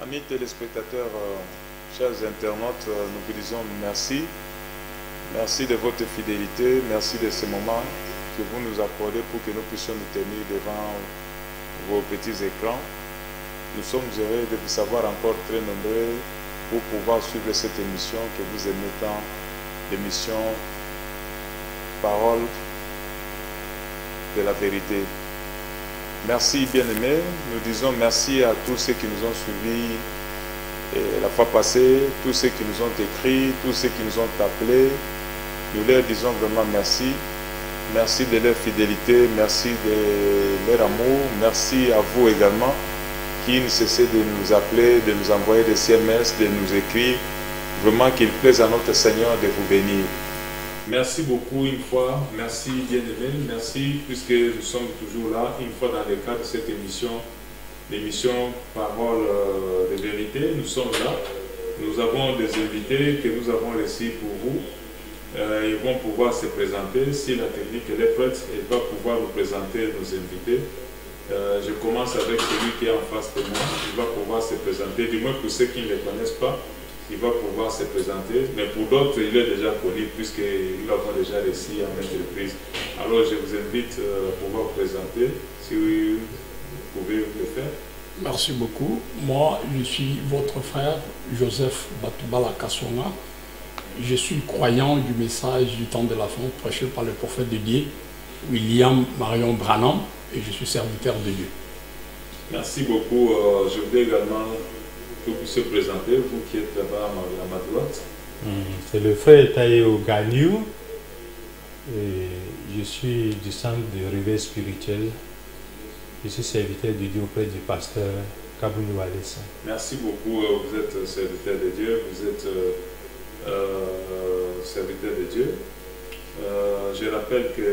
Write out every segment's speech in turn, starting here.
Amis téléspectateurs, chers internautes, nous vous disons merci. Merci de votre fidélité, merci de ce moment que vous nous accordez pour que nous puissions nous tenir devant vos petits écrans. Nous sommes heureux de vous savoir encore très nombreux pour pouvoir suivre cette émission que vous aimez tant, l'émission Parole de la vérité. Merci bien-aimés, nous disons merci à tous ceux qui nous ont suivis la fois passée, tous ceux qui nous ont écrit, tous ceux qui nous ont appelés. Nous leur disons vraiment merci. Merci de leur fidélité, merci de leur amour, merci à vous également qui ne cessez de nous appeler, de nous envoyer des SMS, de nous écrire. Vraiment qu'il plaise à notre Seigneur de vous bénir. Merci beaucoup une fois, merci bien-aimés, merci puisque nous sommes toujours là, une fois dans le cadre de cette émission, l'émission Parole de vérité. Nous sommes là, nous avons des invités que nous avons reçus pour vous. Ils vont pouvoir se présenter. Si la technique est prête, elle va pouvoir vous présenter nos invités. Je commence avec celui qui est en face de moi. Il va pouvoir se présenter, du moins pour ceux qui ne le connaissent pas, il va pouvoir se présenter. Mais pour d'autres, il est déjà connu puisqu'il l'avons déjà réussi à maintes reprises. Alors je vous invite à pouvoir vous présenter, si vous pouvez le faire. Merci beaucoup. Moi, je suis votre frère Joseph Batubala Kassonga. Je suis croyant du message du temps de la fin prêché par le prophète de Dieu, William Marion Branham, et je suis serviteur de Dieu. Merci beaucoup. Je voudrais également que vous puissiez présenter, vous qui êtes là-bas à ma droite. C'est le frère Taïo Gagnou. Je suis du centre de réveil spirituel. Je suis serviteur de Dieu auprès du pasteur Kabouni Walesa. Merci beaucoup. Vous êtes serviteur de Dieu, vous êtes serviteur de Dieu. Je rappelle que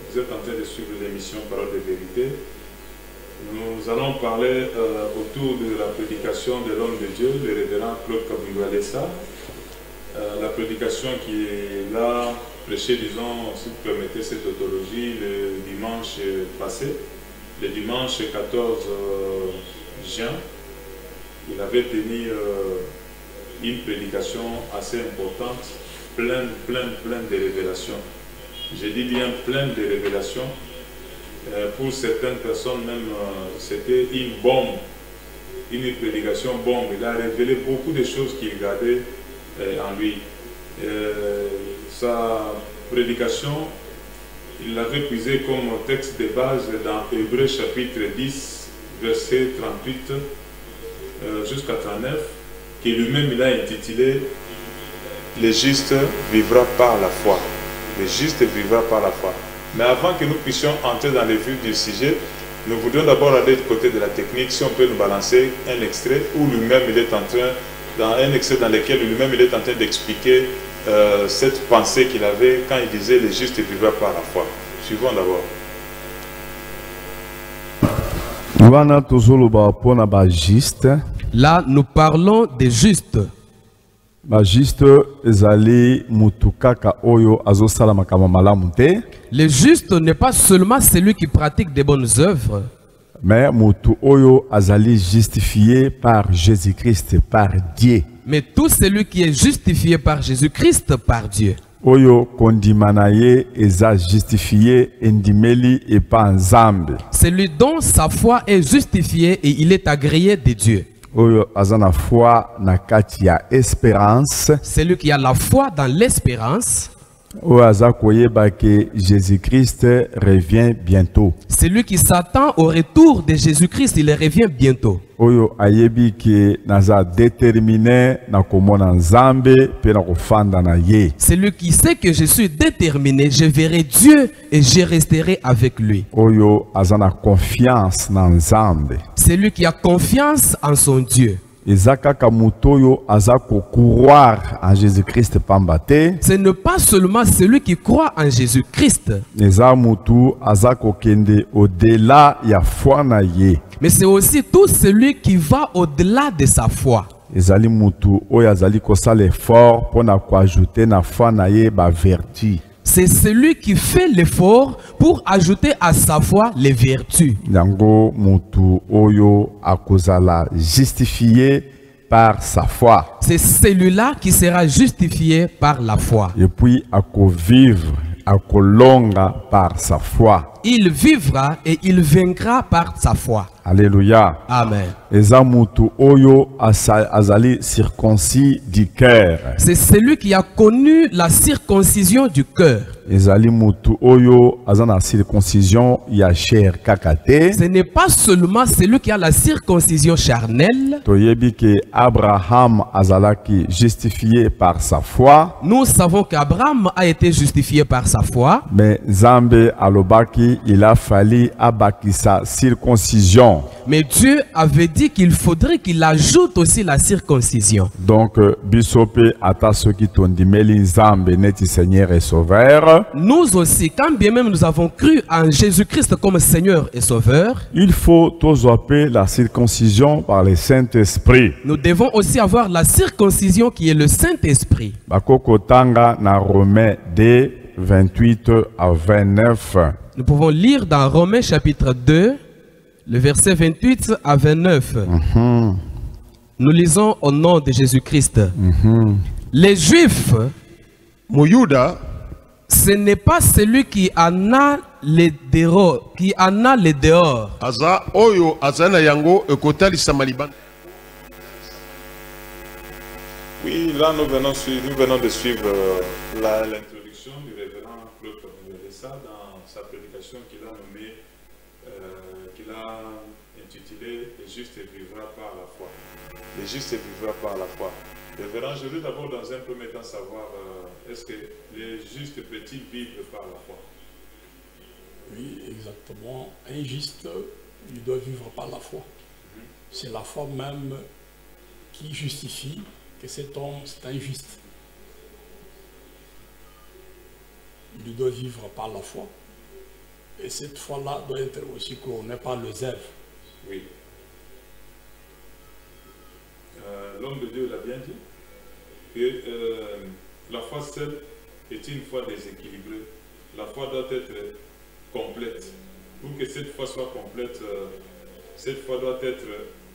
vous êtes en train de suivre l'émission Parole de vérité. Nous allons parler autour de la prédication de l'homme de Dieu, le révérend Claude Kabouni Walesa. La prédication qui est là, prêchée, disons, si vous permettez cette tautologie, le dimanche passé, le dimanche 14 juin. Il avait tenu une prédication assez importante, pleine de révélations. Je dis bien pleine de révélations. Pour certaines personnes même, c'était une bombe, une prédication bombe. Il a révélé beaucoup de choses qu'il gardait en lui. Sa prédication, il l'avait puisé comme texte de base dans Hébreux chapitre 10, verset 38 jusqu'à 39, que lui-même il a intitulé « Le juste vivra par la foi ». Le juste vivra par la foi. Mais avant que nous puissions entrer dans le vif du sujet, nous voudrions d'abord aller du côté de la technique, si on peut nous balancer un extrait où lui-même il est en train, dans un extrait dans lequel lui-même il est en train d'expliquer cette pensée qu'il avait quand il disait « Le juste vivra par la foi ». Suivons d'abord. Là, nous parlons des justes. Le juste n'est pas seulement celui qui pratique des bonnes œuvres, mais justifié par Jésus-Christ, par Dieu. Mais tout celui qui est justifié par Jésus-Christ, par Dieu. Oyo kondimanaye eza justifié endimeli et pas ensemble. Celui dont sa foi est justifiée et il est agréé de Dieu. Oyo azana foi na kati ya espérance. Celui qui a la foi dans l'espérance. Oyo azakoyeba que Jésus-Christ revient bientôt. Celui qui s'attend au retour de Jésus-Christ, il revient bientôt. Oyo ayebi ke naza déterminé na komona Nzambe pe na kofanda na ye. Celui qui sait que je suis déterminé, je verrai Dieu et je resterai avec lui. Oyo azana confiance na Nzambe. Celui qui a confiance en son Dieu. Croire en Jésus-Christ pambate. Ce n'est pas seulement celui qui croit en Jésus-Christ. Au-delà ya foi na ye. Mais c'est aussi tout celui qui va au-delà de sa foi. Ezali mutu oyo azali kosala effort pona ko ajouter na foi na ye ba vertu. c'est celui qui fait l'effort pour ajouter à sa foi les vertus. Yango mutu oyo akozala justifié par sa foi. C'est celui-là qui sera justifié par la foi. Et puis vivre, akolonga par sa foi. Il vivra et il vaincra par sa foi. Alléluia. Amen. Eza mutu oyo azali circoncis du cœur. C'est celui qui a connu la circoncision du cœur. Ezali mutu oyo azana circoncision ya chair kakate. Ce n'est pas seulement celui qui a la circoncision charnelle. Toyebi ke Abraham azalaki justifié par sa foi. Nous savons qu'Abraham a été justifié par sa foi. Mais Zambe alobaki, il a fallu abakisa circoncision. Mais Dieu avait dit qu'il faudrait qu'il ajoute aussi la circoncision. Donc, bisope ata soki tondimeli Zambe neti Seigneur et Sauveur. Nous aussi, quand bien même nous avons cru en Jésus-Christ comme Seigneur et Sauveur, il faut tozoape la circoncision par le Saint-Esprit. Nous devons aussi avoir la circoncision qui est le Saint-Esprit. Bakoko tanga na Romains 2, 28 à 29. Nous pouvons lire dans Romains chapitre 2, le verset 28 à 29. Nous lisons au nom de Jésus-Christ. Les Juifs, Mouyuda, ce n'est pas celui qui en a les dehors, Aza oyo azana yango ekotali samaliban. Oui, là nous venons de suivre l'introduction du révérend Claude Kabouélessa dans sa prédication qu'il a nommée, qu'il a intitulée « Le juste vivra par la foi ». Le juste vivra par la foi. Révérend, je veux d'abord dans un premier temps savoir, est-ce que les justes petits vivent par la foi? Oui, exactement. Un juste, il doit vivre par la foi. C'est la foi même qui justifie que cet homme, c'est un juste. Il doit vivre par la foi. Et cette foi-là doit être aussi couronnée par le zèle. Oui. L'homme de Dieu l'a bien dit, que la foi seule est une foi déséquilibrée. La foi doit être complète. Pour que cette foi soit complète, cette foi doit être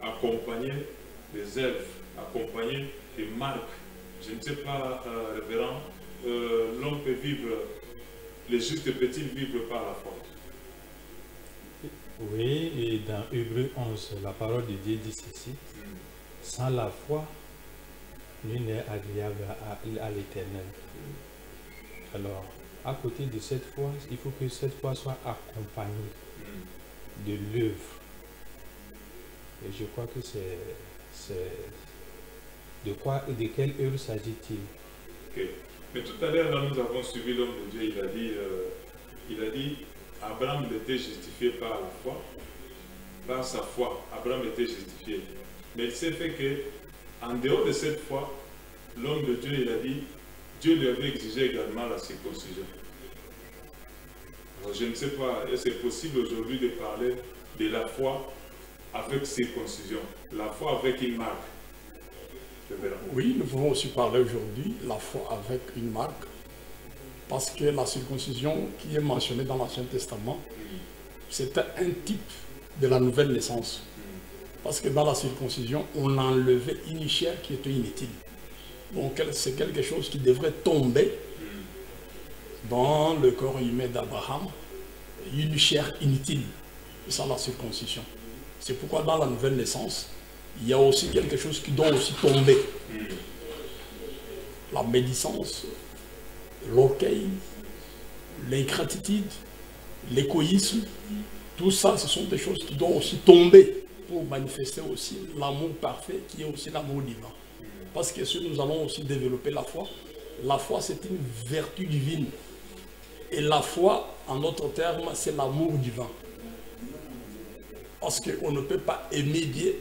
accompagnée des œuvres, accompagnée des marques. Je ne sais pas, révérend, l'homme peut vivre, les justes peut-ils vivre par la foi? Oui, et dans Hébreux 11, la parole de Dieu dit ceci. Sans la foi, nul n'est agréable à l'Éternel. Alors, à côté de cette foi, il faut que cette foi soit accompagnée de l'œuvre. Et je crois que c'est de quelle œuvre s'agit-il? Okay. Mais tout à l'heure, nous avons suivi l'homme de Dieu, il a dit, Abraham était justifié par la foi, par sa foi, Abraham était justifié. Mais il s'est fait que, en dehors de cette foi, l'homme de Dieu, il a dit, Dieu lui avait exigé également la circoncision. Alors, je ne sais pas, est-ce que c'est possible aujourd'hui de parler de la foi avec circoncision, la foi avec une marque? Oui, nous pouvons aussi parler aujourd'hui de la foi avec une marque, parce que la circoncision qui est mentionnée dans l'Ancien Testament, c'était un type de la nouvelle naissance. Parce que dans la circoncision, on enlevait une chair qui était inutile. Donc c'est quelque chose qui devrait tomber dans le corps humain d'Abraham, une chair inutile. C'est ça la circoncision. C'est pourquoi dans la nouvelle naissance, il y a aussi quelque chose qui doit aussi tomber. La médisance, l'orgueil, l'ingratitude, l'égoïsme, tout ça, ce sont des choses qui doivent aussi tomber pour manifester aussi l'amour parfait qui est aussi l'amour divin. Parce que si nous allons aussi développer la foi c'est une vertu divine. Et la foi, en d'autres termes, c'est l'amour divin. Parce qu'on ne peut pas aimer Dieu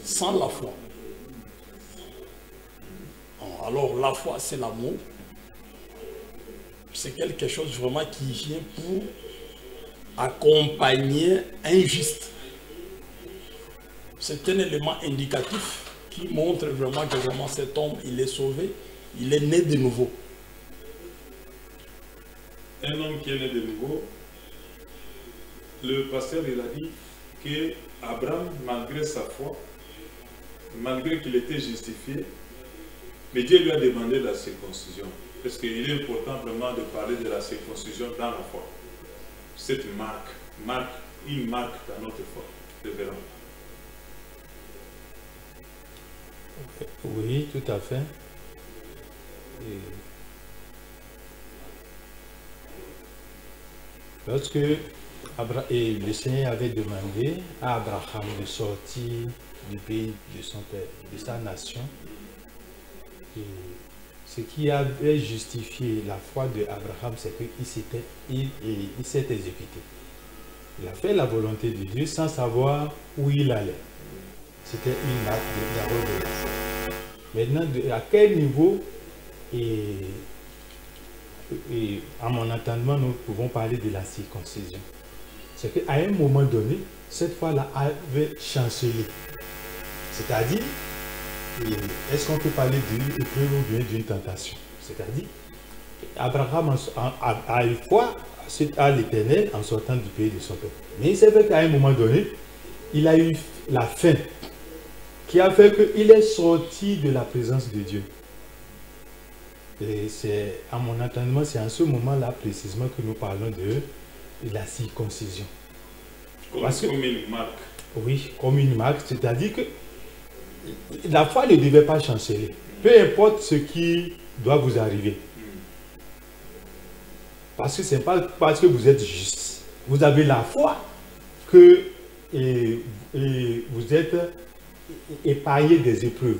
sans la foi. Alors la foi, c'est l'amour. C'est quelque chose vraiment qui vient pour accompagner un juste. C'est un élément indicatif qui montre vraiment que vraiment cet homme, il est sauvé, il est né de nouveau. un homme qui est né de nouveau, le pasteur il a dit que Abraham, malgré sa foi, malgré qu'il était justifié, mais Dieu lui a demandé la circoncision. Parce qu'il est important vraiment de parler de la circoncision dans la foi. Cette une marque dans notre foi. Révérend. Oui, tout à fait. Lorsque le Seigneur avait demandé à Abraham de sortir du pays de son père, de sa nation, et ce qui avait justifié la foi d'Abraham, c'est qu'il s'est exécuté. Il a fait la volonté de Dieu sans savoir où il allait. C'était une marque de la révélation. Maintenant, à quel niveau et à mon entendement, nous pouvons parler de la circoncision. C'est qu'à un moment donné, cette foi-là avait chancelé. C'est-à-dire, est-ce qu'on peut parler d'une épreuve ou bien d'une tentation? C'est-à-dire, Abraham a eu foi à l'Éternel en sortant du pays de son père. Mais c'est vrai qu'à un moment donné, il a eu la faim qui a fait qu'il est sorti de la présence de Dieu. Et c'est, à mon entendement, c'est en ce moment-là précisément que nous parlons de la circoncision. Comme une marque. Oui, comme une marque, c'est-à-dire que la foi ne devait pas chanceler. Peu importe ce qui doit vous arriver. Parce que ce n'est pas parce que vous êtes juste. Vous avez la foi que vous êtes épargné des épreuves.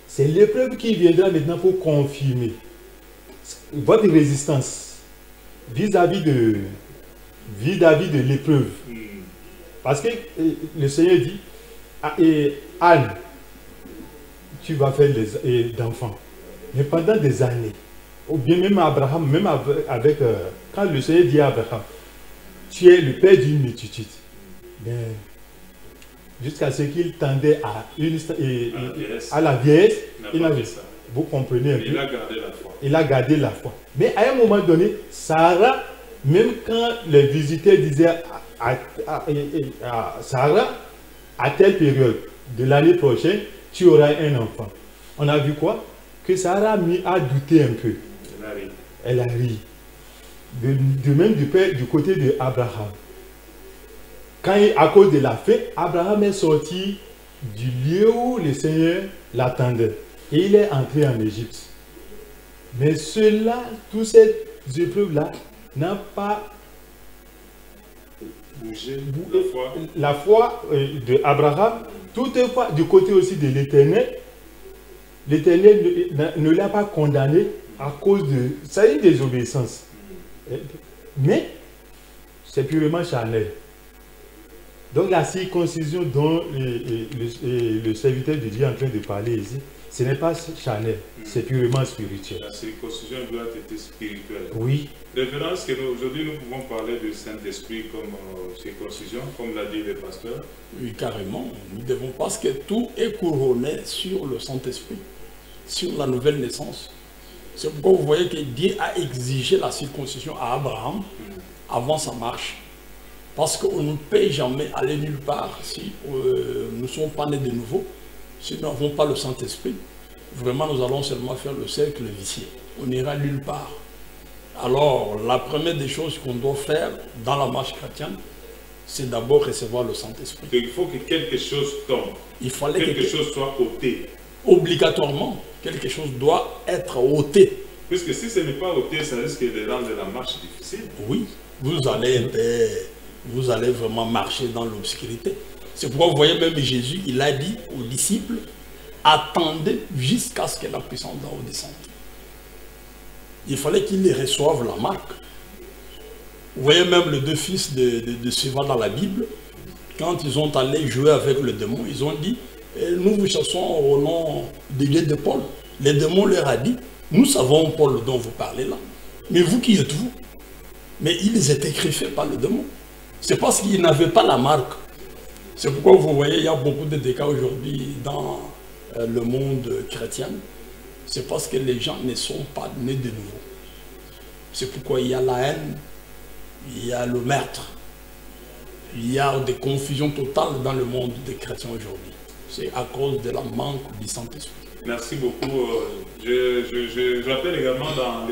C'est l'épreuve qui viendra maintenant pour confirmer votre résistance vis-à-vis de l'épreuve. Parce que le Seigneur dit, Anne, tu vas faire d'enfants. Mais pendant des années, ou bien même Abraham, même avec quand le Seigneur dit à Abraham, tu es le père d'une multitude. Jusqu'à ce qu'il tendait à la vieillesse, vous comprenez un peu. Il a gardé la foi. Il a gardé la foi. Mais à un moment donné, Sarah, même quand les visiteurs disaient à Sarah, à telle période de l'année prochaine, tu auras un enfant. On a vu quoi? Que Sarah a douté un peu. Elle a ri. De même du côté de Abraham. À cause de la faim, Abraham est sorti du lieu où le Seigneur l'attendait. Et il est entré en Égypte. Mais toutes ces épreuves-là, n'ont pas bougé la foi d'Abraham. Toutefois, du côté aussi de l'Éternel, l'Éternel ne l'a pas condamné à cause de sa désobéissance. Mais c'est purement charnel. Donc la circoncision dont le serviteur de Dieu est en train de parler ici, ce n'est pas charnel, c'est purement spirituel. La circoncision doit être spirituelle. Oui. Référence que aujourd'hui nous pouvons parler du Saint-Esprit comme circoncision, comme l'a dit le pasteur. Oui, carrément. Nous devons, parce que tout est couronné sur le Saint-Esprit, sur la nouvelle naissance. C'est pourquoi vous voyez que Dieu a exigé la circoncision à Abraham avant sa marche. Parce qu'on ne peut jamais aller nulle part si nous ne sommes pas nés de nouveau, si nous n'avons pas le Saint-Esprit. Vraiment, nous allons seulement faire le cercle vicieux. On n'ira nulle part. Alors, la première des choses qu'on doit faire dans la marche chrétienne, c'est d'abord recevoir le Saint-Esprit. Il faut que quelque chose tombe. Il fallait quelque chose soit ôté. Obligatoirement, quelque chose doit être ôté. Puisque si ce n'est pas ôté, ça risque de rendre la marche difficile. Oui, vous allez vraiment marcher dans l'obscurité. C'est pourquoi vous voyez même Jésus, il a dit aux disciples, attendez jusqu'à ce que la puissance d'en haut descende. Il fallait qu'ils reçoivent la marque. Vous voyez même les deux fils de Siva dans la Bible, quand ils ont allé jouer avec le démon, ils ont dit, nous vous cherchons au nom de Dieu de Paul. Le démon leur a dit, nous savons Paul dont vous parlez là, mais vous qui êtes-vous? Mais ils étaient griffés par le démon. C'est parce qu'ils n'avaient pas la marque. C'est pourquoi vous voyez, il y a beaucoup de dégâts aujourd'hui dans le monde chrétien. C'est parce que les gens ne sont pas nés de nouveau. C'est pourquoi il y a la haine, il y a le meurtre, il y a des confusions totales dans le monde des chrétiens aujourd'hui. C'est à cause de la manque du Saint-Esprit. Merci beaucoup. Je rappelle également dans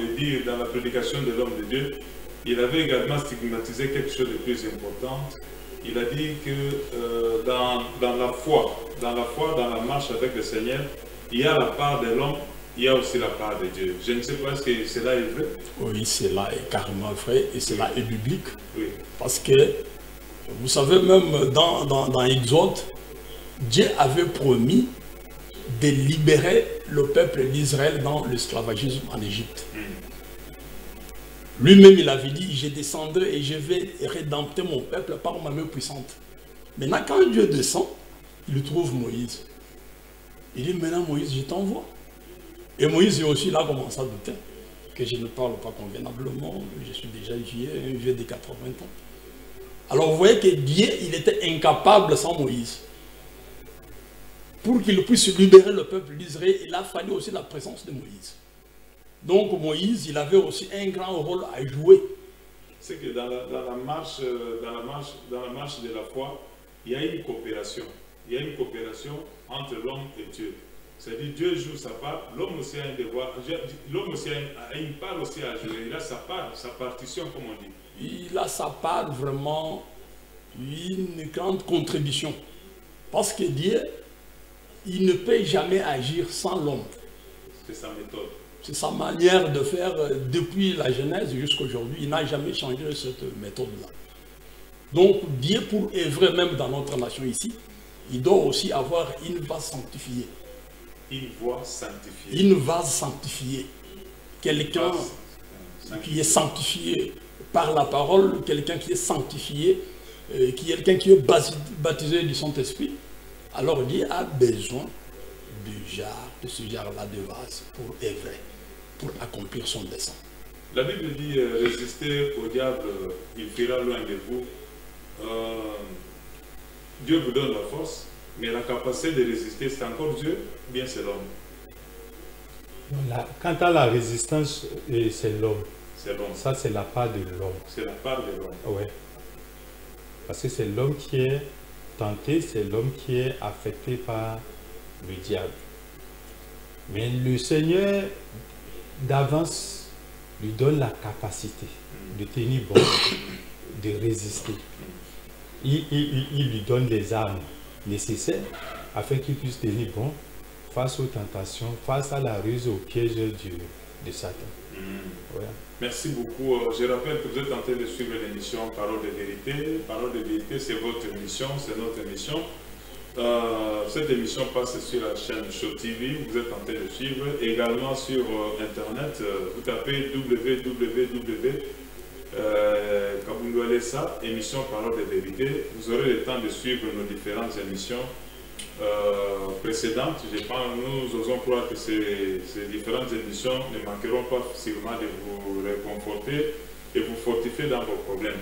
la prédication de l'homme de Dieu, il avait également stigmatisé quelque chose de plus important. Il a dit que dans la foi, dans la marche avec le Seigneur, il y a la part de l'homme, il y a aussi la part de Dieu. Je ne sais pas si cela est vrai. Oui, cela est carrément vrai et cela est biblique. Oui. Parce que, vous savez, même dans Exode, Dieu avait promis de libérer le peuple d'Israël dans l'esclavagisme en Égypte. Lui-même, il avait dit, je descendrai et je vais rédempter mon peuple par ma main puissante. Maintenant, quand Dieu descend, il trouve Moïse. Il dit, maintenant Moïse, je t'envoie. Et Moïse est aussi là, commence à douter, que je ne parle pas convenablement, je suis déjà vieux, un vieux de 80 ans. Alors vous voyez que Dieu, il était incapable sans Moïse. Pour qu'il puisse libérer le peuple d'Israël, il a fallu aussi la présence de Moïse. Donc Moïse, il avait aussi un grand rôle à jouer. C'est que dans la marche de la foi, il y a une coopération. Il y a une coopération entre l'homme et Dieu. C'est-à-dire Dieu joue sa part, l'homme aussi a un devoir, l'homme aussi a une part aussi à jouer. Il a sa part, sa partition, comme on dit. Il a sa part vraiment, une grande contribution. Parce que Dieu, il ne peut jamais agir sans l'homme. C'est sa méthode. C'est sa manière de faire depuis la Genèse jusqu'à aujourd'hui. Il n'a jamais changé cette méthode-là. Donc Dieu, pour œuvrer même dans notre nation ici, il doit aussi avoir une vase sanctifiée. Une voix sanctifiée. Une vase sanctifiée. Quelqu'un qui est sanctifié par la parole, quelqu'un qui est sanctifié, quelqu'un qui est baptisé du Saint-Esprit. Alors Dieu a besoin de ce genre-là de vase pour œuvrer, pour accomplir son dessein. La Bible dit résistez au diable, il fuira loin de vous. Dieu vous donne la force, mais la capacité de résister, c'est encore Dieu, ou bien c'est l'homme? Quant à la résistance, c'est l'homme. C'est l'homme. Ça, c'est la part de l'homme. C'est la part de l'homme. Oui. Parce que c'est l'homme qui est tenté, c'est l'homme qui est affecté par le diable. Mais le Seigneur, d'avance, lui donne la capacité de tenir bon, de résister. Il lui donne les armes nécessaires afin qu'il puisse tenir bon face aux tentations, face à la ruse, au piège de Satan. Voilà. Merci beaucoup. Je rappelle que vous êtes en train de suivre l'émission Parole de vérité. Parole de vérité, c'est votre émission, c'est notre émission. Cette émission passe sur la chaîne Show TV, vous êtes en train de suivre. Également sur Internet, vous tapez www.kabundualesa, émission Parole de vérité. Vous aurez le temps de suivre nos différentes émissions précédentes. Nous osons croire que ces différentes émissions ne manqueront pas facilement de vous réconforter et vous fortifier dans vos problèmes.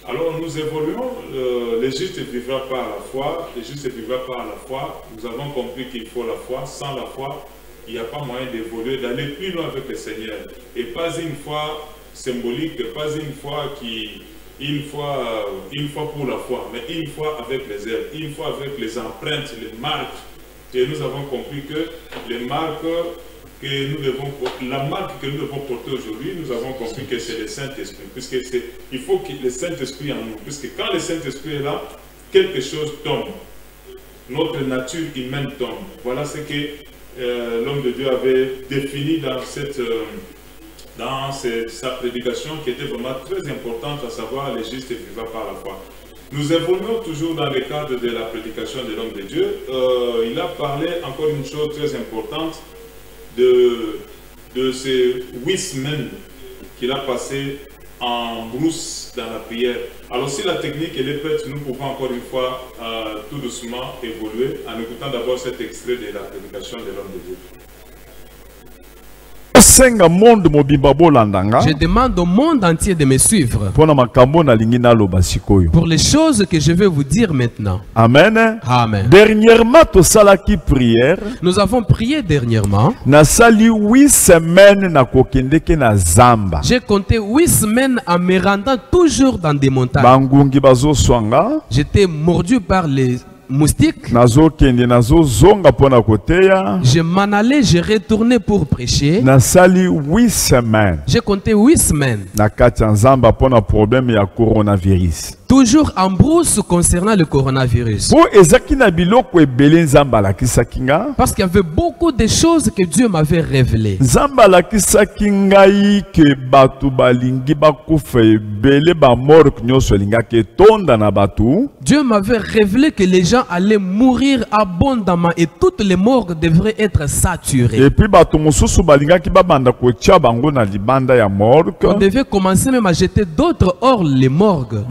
Alors nous évoluons, le juste vivra par la foi, le juste vivra par la foi. Nous avons compris qu'il faut la foi. Sans la foi, il n'y a pas moyen d'évoluer, d'aller plus loin avec le Seigneur. Et pas une foi symbolique, pas une foi une fois pour la foi, mais une fois avec les œuvres, une fois avec les empreintes, les marques. Et nous avons compris que les marques que nous devons, la marque que nous devons porter aujourd'hui, nous avons compris que c'est le Saint-Esprit, puisque il faut que le Saint-Esprit en nous, puisque quand le Saint-Esprit est là, quelque chose tombe. Notre nature humaine tombe. Voilà ce que l'homme de Dieu avait défini dans sa prédication, qui était vraiment très importante, à savoir les justes vivant par la foi. Nous évoluons toujours dans le cadre de la prédication de l'homme de Dieu. Il a parlé encore une chose très importante de ces 8 semaines qu'il a passé en brousse dans la prière. Alors si la technique elle est prête, nous pouvons encore une fois tout doucement évoluer en écoutant d'abord cet extrait de la prédication de l'homme de Dieu. Je demande au monde entier de me suivre pour les choses que je vais vous dire maintenant. Amen. Amen. Dernièrement, tosalaki prière. Nous avons prié dernièrement. Nasali 8 semaines na kokendeke na zamba. J'ai compté 8 semaines en me rendant toujours dans des montagnes. Bangungi bazo swanga. J'étais mordu par les moustiques. Je m'en allais, je retournais pour prêcher. Nasali 8 semaines. J'ai compté 8 semaines. Na kati ya nzamba pona problème ya coronavirus. Toujours en brousse concernant le coronavirus. Parce qu'il y avait beaucoup de choses que Dieu m'avait révélées. Dieu m'avait révélé que les gens allaient mourir abondamment et toutes les morgues devraient être saturées. Et puis on devait commencer même à jeter d'autres hors les morgues.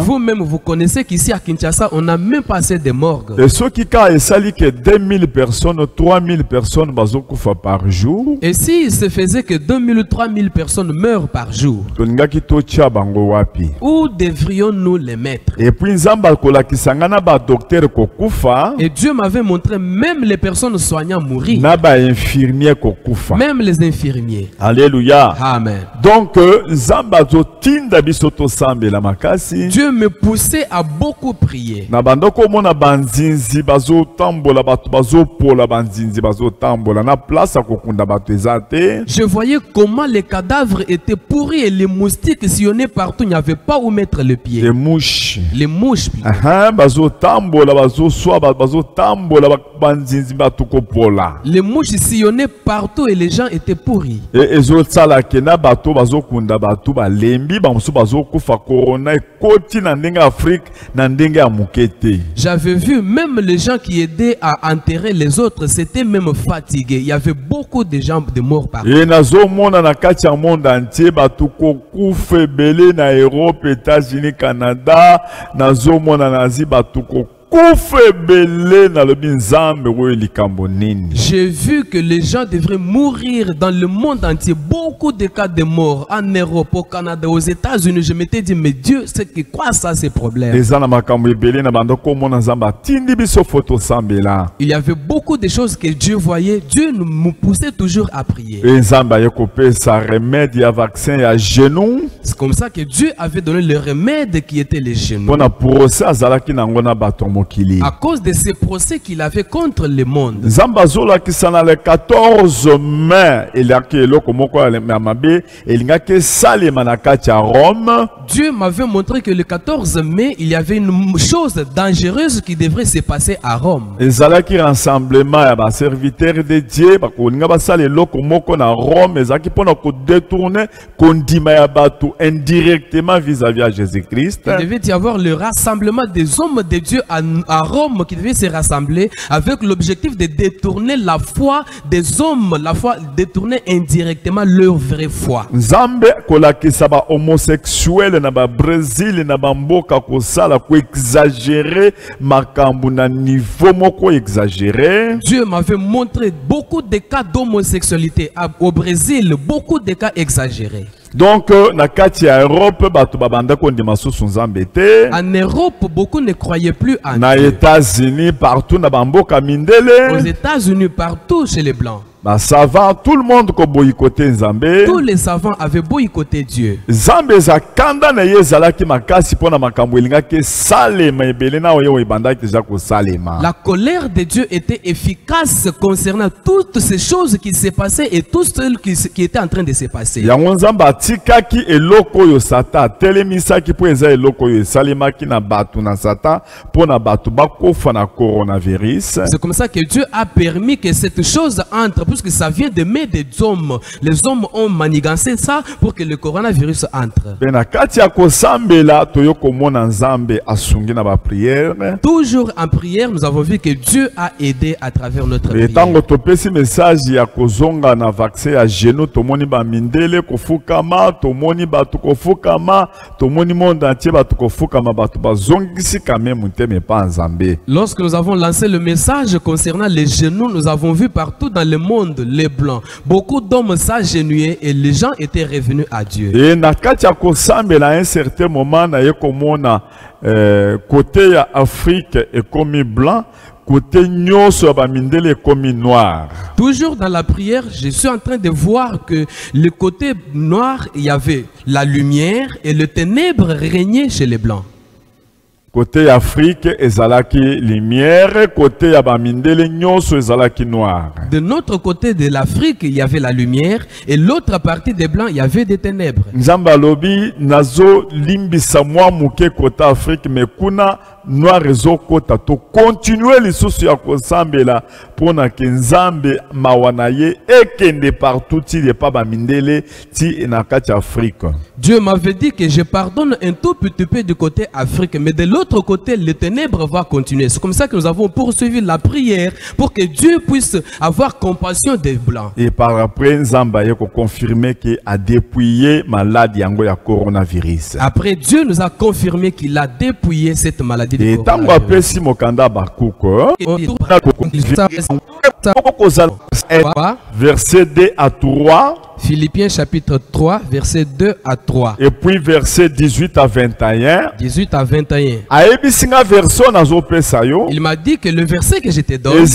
Vous-même, vous connaissez qu'ici à Kinshasa, on n'a même pas assez de morgues. Et ceux qui que 2000 personnes, 3000 personnes par jour. Et s'il se faisait que 2000 ou 3000 personnes meurent par jour, où devrions-nous les mettre? Et Dieu m'avait montré même les personnes soignant mourir. Même les infirmiers. Alléluia. Amen. Donc, Dieu me poussait à beaucoup prier. Je voyais comment les cadavres étaient pourris et les moustiques sillonnaient partout. Il n'y avait pas où mettre le pied. Les mouches. Les mouches. Les mouches sillonnaient partout et les gens étaient pourris. J'avais vu même les gens qui aidaient à enterrer les autres, c'était même fatigué. Il y avait beaucoup de gens de morts partout. Europe, États-Unis, Canada, j'ai vu que les gens devraient mourir dans le monde entier. Beaucoup de cas de mort en Europe, au Canada, aux États-Unis. Je m'étais dit, mais Dieu, c'est que quoi ça, ces problèmes? Il y avait beaucoup de choses que Dieu voyait. Dieu nous poussait toujours à prier. C'est comme ça que Dieu avait donné le remède qui était les genoux. À cause de ces procès qu'il avait contre le monde. Le 14 mai, Dieu m'avait montré que le 14 mai, il y avait une chose dangereuse qui devrait se passer à Rome. Rassemblement à serviteurs de Dieu, indirectement vis-à-vis de Jésus-Christ. Il devait y avoir le rassemblement des hommes de Dieu à Rome qui devait se rassembler avec l'objectif de détourner la foi des hommes, la foi, détourner indirectement leur vraie foi. Nzambe kolakisa ba homosexuel na ba Brésil na ba mboka kosala ko exagérer makambu na niveau moko exagéré. Dieu m'avait montré beaucoup de cas d'homosexualité au Brésil, beaucoup de cas exagérés. Donc, na kati ya Europe, batu babanda kondima susu nzambe te. En Europe, beaucoup ne croyaient plus en Dieu. Na États-Unis, partout na bamboka mindele. Aux États-Unis, partout chez les Blancs. Bah, savant, tout le monde ko boycotter Nzambe. Tous les savants avaient boycotté Dieu. Nzambe za kanda na yezalaki makasi pona makambo elingaki salema ebele na oyo ebandaki za ko salema. La colère de Dieu était efficace concernant toutes ces choses qui se passaient et tout ce qui était en train de se passer. Yango Nzambe atikaki eloko yo Satan telemisaki po eza eloko yo salemaki na batu na Satan pona batu bakofa na coronavirus. C'est comme ça que Dieu a permis que cette chose entre puisque ça vient des mains des hommes. Les hommes ont manigancé ça pour que le coronavirus entre. Toujours en prière, nous avons vu que Dieu a aidé à travers notre prière. Lorsque nous avons lancé le message concernant les genoux, nous avons vu partout dans le monde les blancs. Beaucoup d'hommes s'agenouillaient et les gens étaient revenus à Dieu. Et à un certain moment, côté Afrique est comme blanc, côté Mindele est comme noir. Toujours dans la prière, je suis en train de voir que le côté noir, il y avait la lumière et le ténèbre régnait chez les blancs. Côté Afrique, ezalaki lumière, côté Abamindele nyonso ezalaki noir. De notre côté de l'Afrique, il y avait la lumière et l'autre partie des blancs, il y avait des ténèbres. Nzamba lobi nazo limbisa mwa muke côté Afrique mais kuna noir ezo kota to continuer lisusu ya kosambela pona ke Nzambe mawanaye ekende partout ti de pa bamindele ti na kati Afrique. Dieu m'avait dit que je pardonne un tout petit peu du côté Afrique, mais de l'autre côté, les ténèbres vont continuer. C'est comme ça que nous avons poursuivi la prière pour que Dieu puisse avoir compassion des blancs. Et par après, Nzamba a confirmé qu'il a dépouillé maladie ya coronavirus. Après, Dieu nous a confirmé qu'il a dépouillé cette maladie de coronavirus. Et tant que si mokanda bakuko, verset 2 à 3. Philippiens chapitre 3, verset 2 à 3. Et puis verset 18 à 21. 18 à 21. Il m'a dit que le verset que je te donne,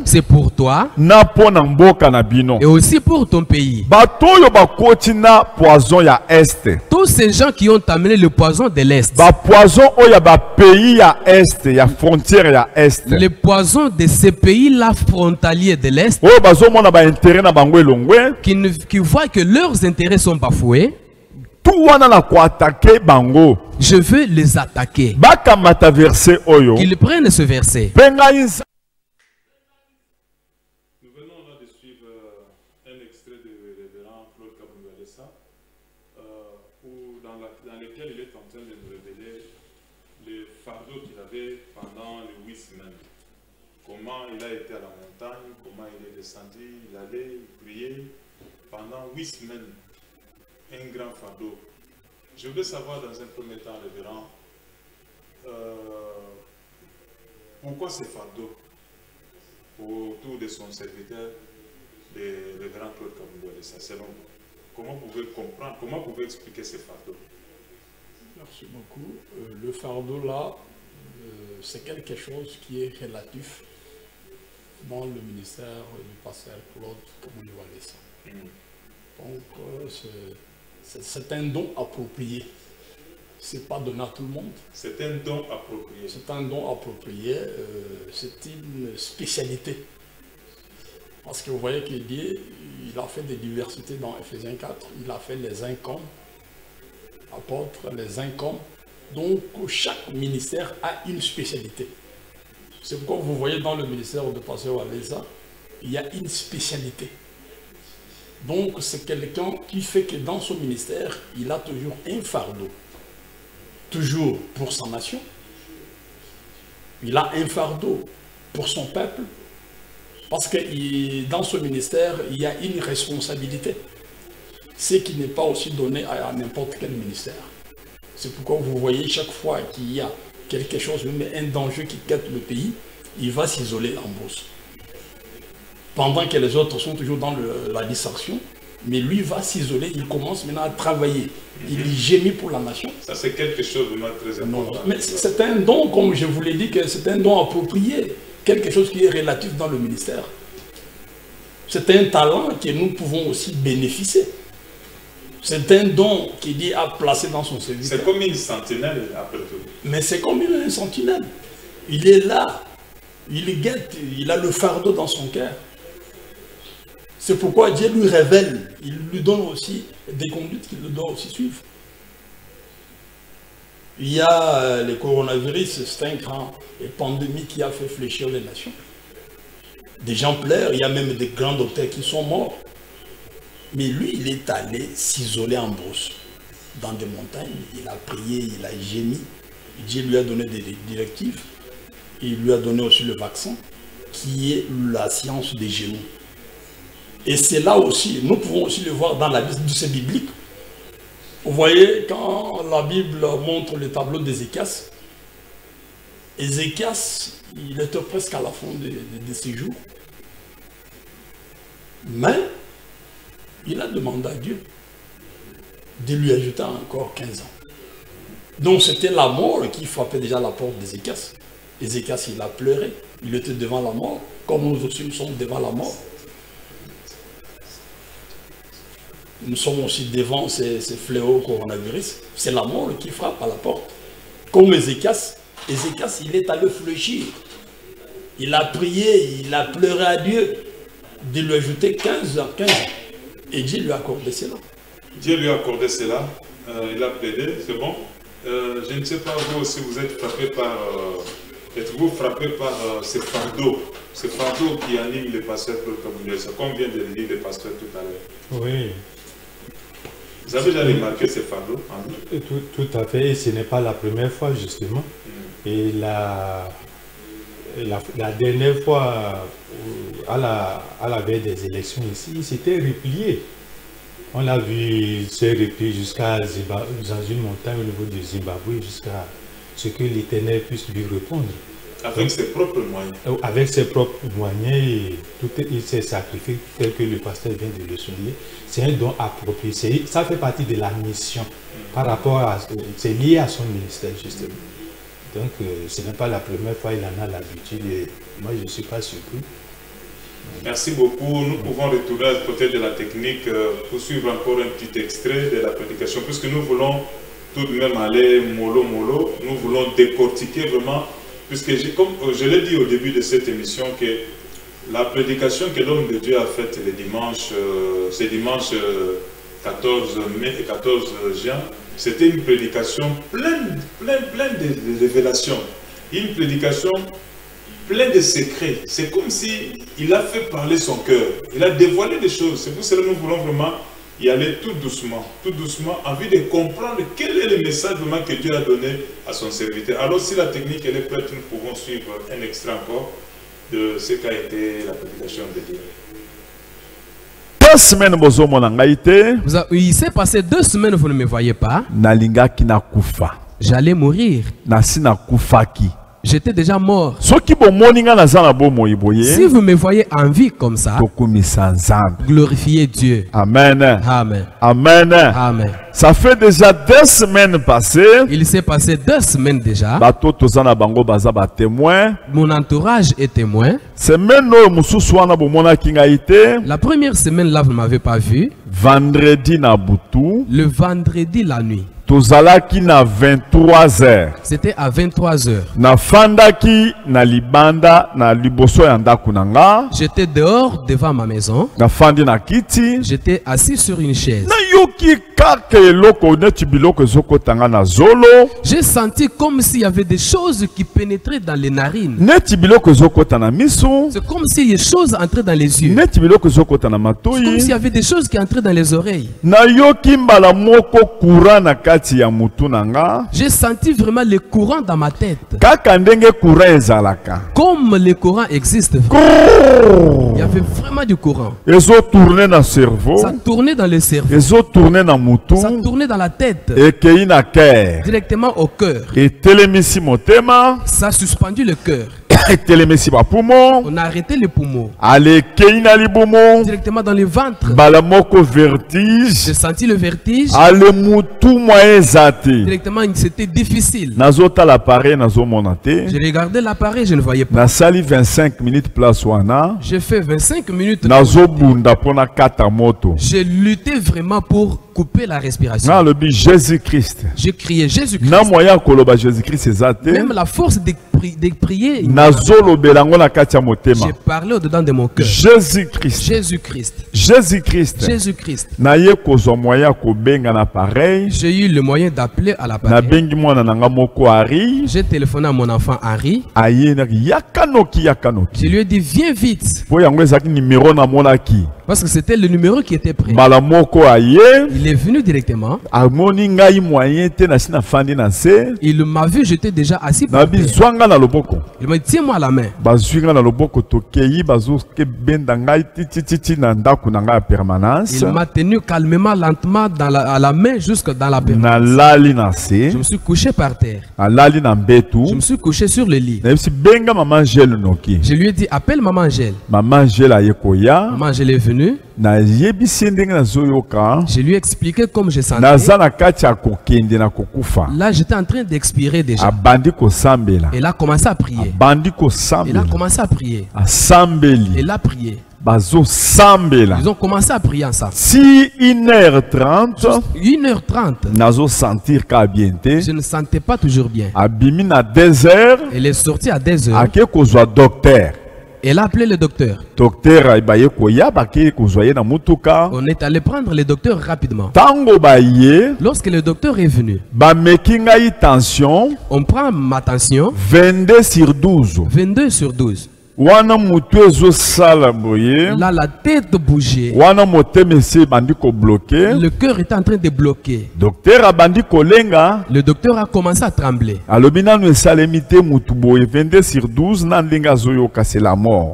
c'est pour toi et aussi pour ton pays. Tous ces gens qui ont amené le poison de l'Est, le poison de ces pays-là frontaliers de l'Est, qui voient que leurs intérêts sont bafoués, je veux les attaquer. Qu'ils prennent ce verset. Nous venons là de suivre un extrait de révérend Claude Kabungalesa, dans lequel il est en train de nous révéler le fardeau qu'il avait pendant les 8 semaines. Comment il a été à la montagne, comment il est descendu, il allait prier pendant 8 semaines. Un grand fardeau. Je voudrais savoir dans un premier temps, révérend, pourquoi ce fardeau autour de son serviteur, le révérend Claude Kabungalesa, selon vous? Comment vous pouvez comprendre, comment vous pouvez expliquer ce fardeau? Merci beaucoup. Le fardeau là, c'est quelque chose qui est relatif dans le ministère du pasteur Claude Kabungalesa. Donc, c'est un don approprié. Ce n'est pas donné à tout le monde. C'est un don approprié. C'est un don approprié. C'est une spécialité. Parce que vous voyez qu'il dit, il a fait des diversités dans Ephésiens 4. Il a fait les incoms, apôtres, les incoms. Donc, chaque ministère a une spécialité. C'est pourquoi vous voyez dans le ministère de pasteur Walesa, il y a une spécialité. Donc, c'est quelqu'un qui fait que dans son ministère, il a toujours un fardeau. Toujours pour sa nation. Il a un fardeau pour son peuple. Parce que dans ce ministère, il y a une responsabilité. Ce qui n'est pas aussi donné à n'importe quel ministère. C'est pourquoi vous voyez chaque fois qu'il y a quelque chose, même un danger qui quitte le pays, il va s'isoler en bourse. Pendant que les autres sont toujours dans la distraction, mais lui va s'isoler, il commence maintenant à travailler. Il gémit pour la nation. Ça, c'est quelque chose de vraiment très important. Non, mais c'est un don, comme je vous l'ai dit, que c'est un don approprié. Quelque chose qui est relatif dans le ministère. C'est un talent que nous pouvons aussi bénéficier. C'est un don qu'il dit à placer dans son service. C'est comme une sentinelle après tout. Mais c'est comme une sentinelle. Il est là. Il guette. Il a le fardeau dans son cœur. C'est pourquoi Dieu lui révèle. Il lui donne aussi des conduites qu'il doit aussi suivre. Il y a le coronavirus, c'est une grande pandémie qui a fait fléchir les nations. Des gens pleurent, il y a même des grands docteurs qui sont morts. Mais lui, il est allé s'isoler en brousse, dans des montagnes. Il a prié, il a gémi. Dieu lui a donné des directives. Il lui a donné aussi le vaccin, qui est la science des genoux. Et c'est là aussi, nous pouvons aussi le voir dans la Bible biblique. Vous voyez, quand la Bible montre le tableau d'Ézéchias, Ézéchias, il était presque à la fin de ses jours. Mais, il a demandé à Dieu de lui ajouter encore 15 ans. Donc c'était la mort qui frappait déjà la porte d'Ézéchias. Ézéchias, il a pleuré. Il était devant la mort, comme nous aussi nous sommes devant la mort. Nous sommes aussi devant ces fléaux coronavirus. C'est la mort qui frappe à la porte. Comme Ézéchias, il est allé fléchir. Il a prié, il a pleuré à Dieu de lui ajouter 15 ans. Et Dieu lui a accordé cela. Dieu lui a accordé cela. Il a plaidé, c'est bon. Je ne sais pas vous aussi, vous êtes frappé par... êtes-vous frappé par ce fardeau qui anime les pasteurs pour le communauté? C'est comme vient de le dire les pasteurs tout à l'heure. Oui. Vous avez déjà remarqué ce fardeau? Tout à fait, et ce n'est pas la première fois justement. Et la dernière fois, à la veille des élections ici, il s'était replié. On l'a vu se replier jusqu'à dans une montagne au niveau du Zimbabwe, jusqu'à ce que l'Éternel puisse lui répondre. Avec ses propres moyens. Avec ses propres moyens, il s'est sacrifié, tel que le pasteur vient de le souligner. C'est un don approprié. Ça fait partie de la mission par rapport à... C'est lié à son ministère, justement. Donc, ce n'est pas la première fois, il en a l'habitude et moi, je ne suis pas surpris. Merci beaucoup. Nous pouvons retourner à côté de la technique pour suivre encore un petit extrait de la prédication, puisque nous voulons tout de même aller mollo. Nous voulons décortiquer vraiment, puisque comme je l'ai dit au début de cette émission, que la prédication que l'homme de Dieu a faite le dimanche, ce dimanche 14 mai et 14 juin, c'était une prédication pleine de révélations. Une prédication pleine de secrets. C'est comme si il a fait parler son cœur. Il a dévoilé des choses. C'est pour cela que nous voulons vraiment y aller tout doucement, en vue de comprendre quel est le message vraiment que Dieu a donné à son serviteur. Alors si la technique elle est prête, nous pouvons suivre un extrait encore de ce qu'a été la prédication de Dieu. 2 semaines, il s'est passé 2 semaines, vous ne me voyez pas. J'allais mourir. J'étais déjà mort. Si vous me voyez en vie comme ça, glorifiez Dieu. Amen. Amen. Amen. Amen. Ça fait déjà 2 semaines passées. Il s'est passé 2 semaines déjà. Mon entourage est témoin. La première semaine là, vous ne m'avez pas vu. Vendredi na butu. Le vendredi la nuit. Tozalaki na 23h. C'était à 23h. Na fandaki na libanda na liboso ya ndaku nanga. J'étais dehors devant ma maison. Na fandi na kiti. J'étais assis sur une chaise. Na yoki kake eloko neti biloko ezokotanga na zolo. J'ai senti comme s'il y avait des choses qui pénétraient dans les narines. Neti biloko ezokota na miso. C'est comme si les choses entraient dans les yeux. Neti biloko ezokota na matoi. C'est comme s'il y avait des choses qui entraient dans les oreilles. Na yoki mbala moko courant na j'ai senti vraiment le courant dans ma tête. Comme le courant existe. Il y avait vraiment du courant. Ça tournait dans le cerveau. Ça tournait dans la tête. Directement au cœur. Ça a suspendu le cœur. On a arrêté les poumons. Directement dans le ventre. J'ai senti le vertige. Directement, c'était difficile. J'ai regardé l'appareil, je ne voyais pas. J'ai fait 25 minutes. J'ai lutté vraiment pour couper la respiration. Jésus-Christ. J'ai crié Jésus-Christ. Jésus-Christ. Même la force de prier. J'ai parlé au-dedans de mon cœur. Jésus-Christ. Jésus-Christ. Jésus-Christ. Jésus-Christ. J'ai eu le moyen d'appeler à l'appareil. J'ai téléphoné à mon enfant Henri. Je lui ai dit viens vite. Parce que c'était le numéro qui était prêt. Il est venu directement. Il m'a vu, j'étais déjà assis par terre. Il m'a dit tiens-moi à la main. Il m'a tenu calmement, lentement à la main jusque dans la permanence. Je me suis couché par terre. Je me suis couché sur le lit. Je lui ai dit appelle maman Angèle. Maman Angèle est venue. Je lui ai expliqué comme je sentais. Là, j'étais en train d'expirer déjà. Il a commencé à prier. Il a commencé à prier. Il a prié. Ils ont commencé à prier ensemble. Si 1h30, 1h30, je ne sentais pas toujours bien. Il est sorti à 2h. Elle a appelé le docteur. On est allé prendre le docteur rapidement. Lorsque le docteur est venu, on prend ma tension 22 sur 12. 22 sur 12. Là, la tête bougeait. Le cœur était en train de bloquer. Le docteur a commencé à trembler.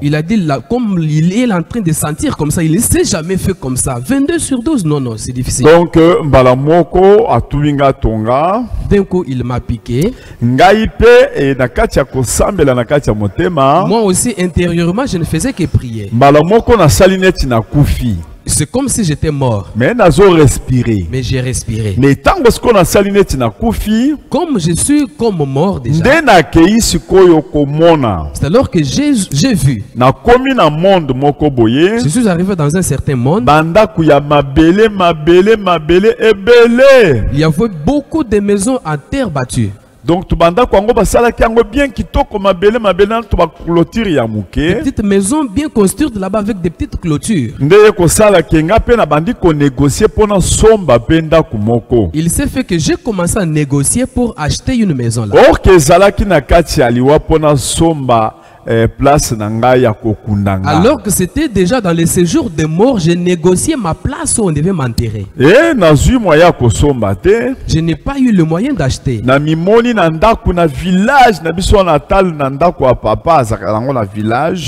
Il a dit, là, comme il est en train de sentir comme ça, il ne s'est jamais fait comme ça. 22 sur 12, non, non, c'est difficile. Donc, d'un coup, il m'a piqué. Moi aussi, intérieurement, je ne faisais que prier. C'est comme si j'étais mort. Mais j'ai respiré. Comme je suis comme mort déjà. C'est alors que j'ai vu. Je suis arrivé dans un certain monde. Il y avait beaucoup de maisons en terre battue. Donc, des petites maisons bien construites là-bas avec des petites clôtures. Il s'est fait que j'ai commencé à négocier pour acheter une maison là. Alors que c'était déjà dans les séjours de mort, j'ai négocié ma place où on devait m'enterrer. Je n'ai pas eu le moyen d'acheter. Je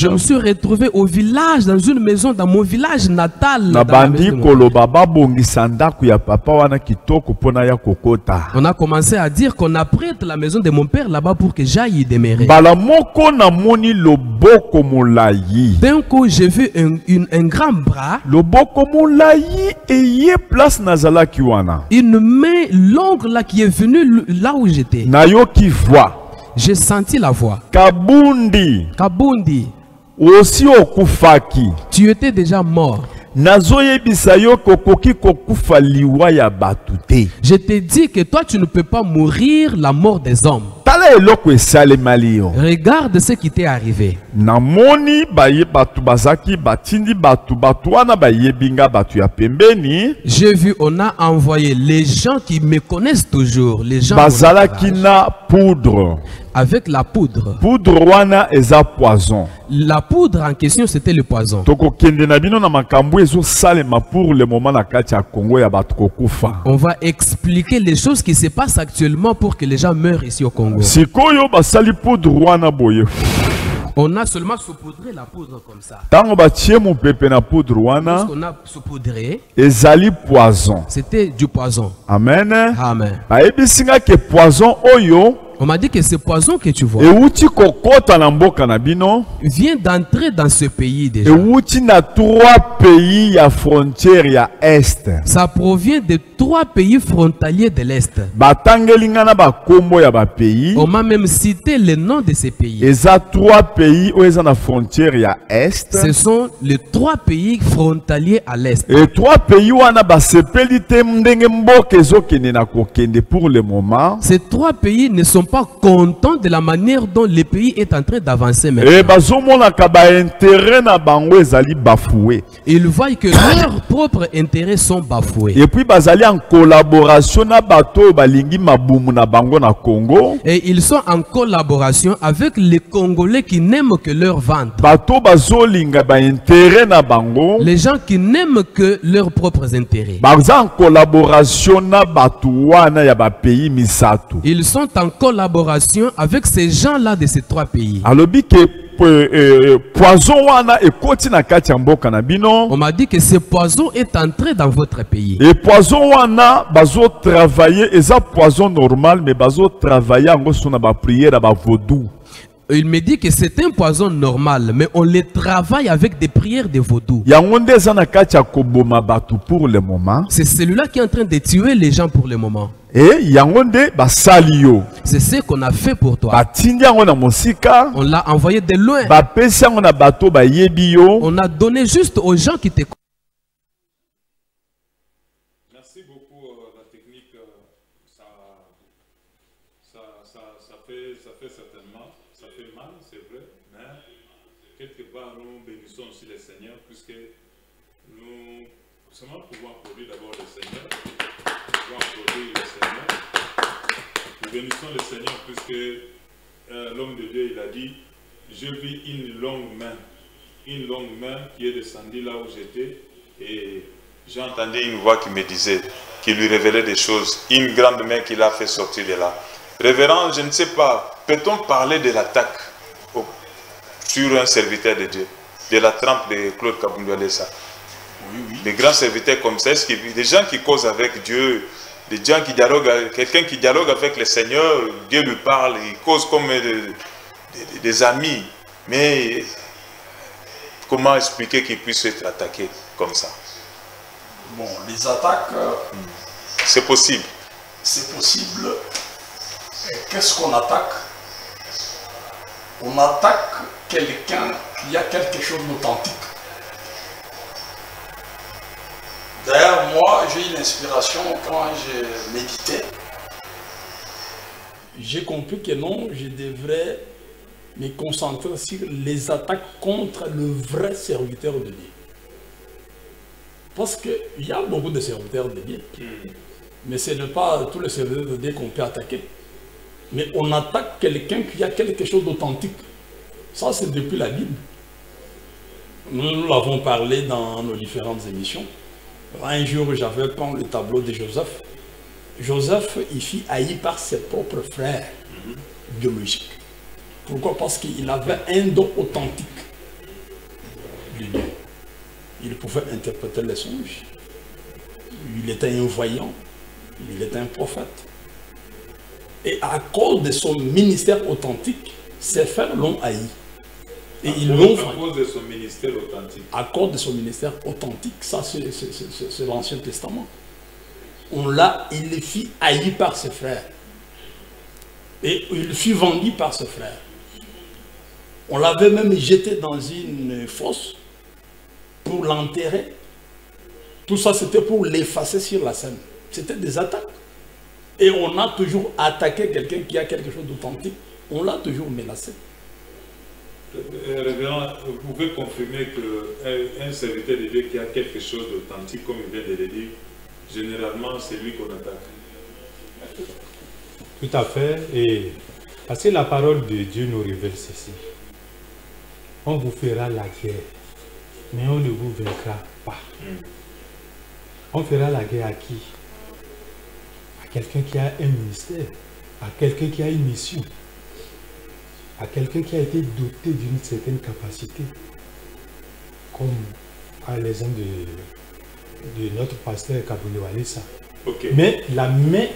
me suis retrouvé au village, dans une maison, dans mon village natal. On a commencé à dire qu'on apprête la maison de mon père là-bas pour que j'aille y demeurer. D'un coup, j'ai vu un grand bras. Une main longue là qui est venue là où j'étais. J'ai senti la voix. Kabundi. Tu étais déjà mort. Je t'ai dit que toi tu ne peux pas mourir la mort des hommes. Regarde ce qui t'est arrivé. J'ai vu, on a envoyé les gens qui me connaissent toujours, les gens avec la poudre. La poudre en question, c'était le poison. On va expliquer les choses qui se passent actuellement pour que les gens meurent ici au Congo. On a seulement saupoudré la poudre comme ça. Lorsqu'on a saupoudré, c'était du poison. Amen. Amen. On m'a dit que ce poison que tu vois vient d'entrer dans ce pays déjà. Ça provient de 3 pays frontaliers de l'Est. On m'a même cité le nom de ces pays. Ce sont les 3 pays frontaliers à l'Est. Et 3 pays Ces 3 pays ne sont pas contents de la manière dont le pays est en train d'avancer maintenant. Et bazomona kaba intérêt na bango ezali bafoué. Ils voient que leurs propres intérêts sont bafoués. Et puis bazali en collaboration na bato balingi mabumu na bango na Congo. Et ils sont en collaboration avec les Congolais qui n'aiment que leur ventre. Bato bazolinga ba intérêt na bango. Les gens qui n'aiment que leurs propres intérêts. Baza en collaboration na bato wana ya ba pays misato. Ils sont en collaboration avec ces gens-là de ces trois pays. Alobi ke poison wana ekoti na kati ya mboka na bino. On m'a dit que ce poison est entré dans votre pays. Et poison wana bazo travailler eza poison normal mais bazo travailler ngo sona ba prière ba vaudou. Il me dit que c'est un poison normal, mais on les travaille avec des prières de vaudou. Pour le moment. C'est celui-là qui est en train de tuer les gens pour le moment. Et c'est ce qu'on a fait pour toi. On l'a envoyé de loin. On a donné juste aux gens qui te connaissent. Merci beaucoup, la technique. Ça fait certainement, ça fait mal, c'est vrai, mais quelque part nous bénissons aussi le Seigneur puisque nous seulement pouvons applaudir d'abord le Seigneur, nous bénissons le Seigneur puisque l'homme de Dieu il a dit, je vis une longue main qui est descendue là où j'étais et j'entendais une voix qui me disait, qui lui révélait des choses, une grande main qui l'a fait sortir de là. Révérend, je ne sais pas, peut-on parler de l'attaque sur un serviteur de Dieu, de la trempe de Claude Kabundoualesa? Oui. Des grands serviteurs comme ça, des gens qui causent avec Dieu, des gens qui dialoguent, quelqu'un qui dialogue avec le Seigneur, Dieu lui parle, il cause comme des amis, mais comment expliquer qu'il puisse être attaqué comme ça? Bon, les attaques... C'est possible. C'est possible. Qu'est-ce qu'on attaque? On attaque quelqu'un qui a quelque chose d'authentique. D'ailleurs, moi, j'ai eu une inspiration quand j'ai médité. J'ai compris que non, je devrais me concentrer sur les attaques contre le vrai serviteur de Dieu. Parce qu'il y a beaucoup de serviteurs de Dieu. Mais ce n'est pas tous les serviteurs de Dieu qu'on peut attaquer. Mais on attaque quelqu'un qui a quelque chose d'authentique. Ça, c'est depuis la Bible. Nous l'avons parlé dans nos différentes émissions. Un jour, j'avais peint le tableau de Joseph. Joseph, il fut haï par ses propres frères biologiques. Pourquoi? Parce qu'il avait un don authentique de Dieu. Il pouvait interpréter les songes. Il était un voyant. Il était un prophète. Et à cause de son ministère authentique, ses frères l'ont haï. Et ils l'ont fait. À cause de son ministère authentique. À cause de son ministère authentique. Ça, c'est l'Ancien Testament. Il fut haï par ses frères. Et il fut vendu par ses frères. On l'avait même jeté dans une fosse pour l'enterrer. Tout ça, c'était pour l'effacer sur la scène. C'était des attaques. Et on a toujours attaqué quelqu'un qui a quelque chose d'authentique. On l'a toujours menacé. Révérend, vous pouvez confirmer qu'un serviteur de Dieu qui a quelque chose d'authentique, comme il vient de le dire, généralement, c'est lui qu'on attaque. Tout à fait. Et parce que la parole de Dieu nous révèle ceci. On vous fera la guerre, mais on ne vous vaincra pas. On fera la guerre à qui? À quelqu'un qui a un ministère, à quelqu'un qui a une mission, à quelqu'un qui a été doté d'une certaine capacité, comme à l'exemple de notre pasteur Kabundoualesa. Okay. Mais la main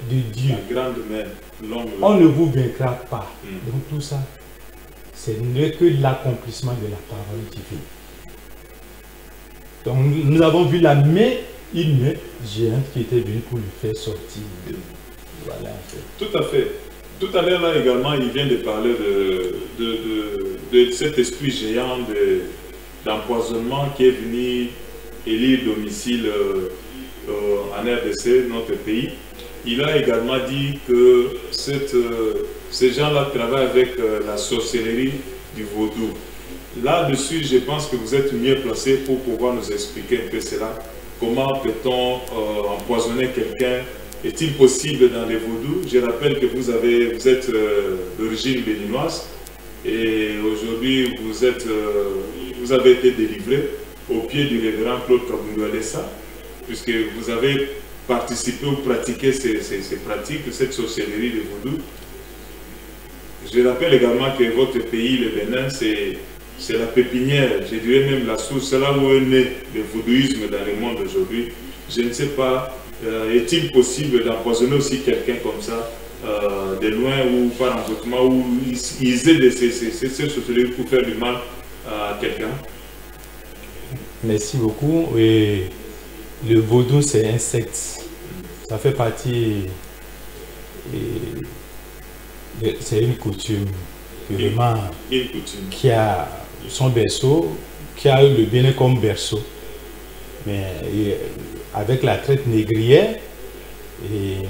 de Dieu, la grande main, longue, on ne vous vaincra pas. Donc tout ça, ce n'est que l'accomplissement de la parole divine. Donc nous avons vu la main, une main géante qui était venue pour le faire sortir. Voilà. Tout à fait. Tout à l'heure là également, il vient de parler de cet esprit géant d'empoisonnement qui est venu élire domicile en RDC, notre pays. il a également dit que ces gens-là travaillent avec la sorcellerie du vaudou. Là-dessus, je pense que vous êtes mieux placé pour pouvoir nous expliquer un peu cela. Comment peut-on empoisonner quelqu'un? Est-il possible dans les vaudous? Je rappelle que vous êtes d'origine béninoise et aujourd'hui vous avez été délivré au pied du révérend Claude Kabundou Alessa, puisque vous avez participé ou pratiqué ces pratiques, cette sorcellerie de vaudou. Je rappelle également que votre pays, le Bénin, c'est la pépinière, je dirais même la source, c'est là où est né le vaudouisme dans le monde aujourd'hui. Je ne sais pas, est-il possible d'empoisonner aussi quelqu'un comme ça, de loin ou par envoûtement, ou utiliser ces sorcelleries pour faire du mal à quelqu'un? Merci beaucoup. Et le vaudou, c'est un secte. Ça fait partie, c'est une coutume, vraiment, qui a son berceau, qui a eu le Bénin comme berceau. Mais avec la traite négrière,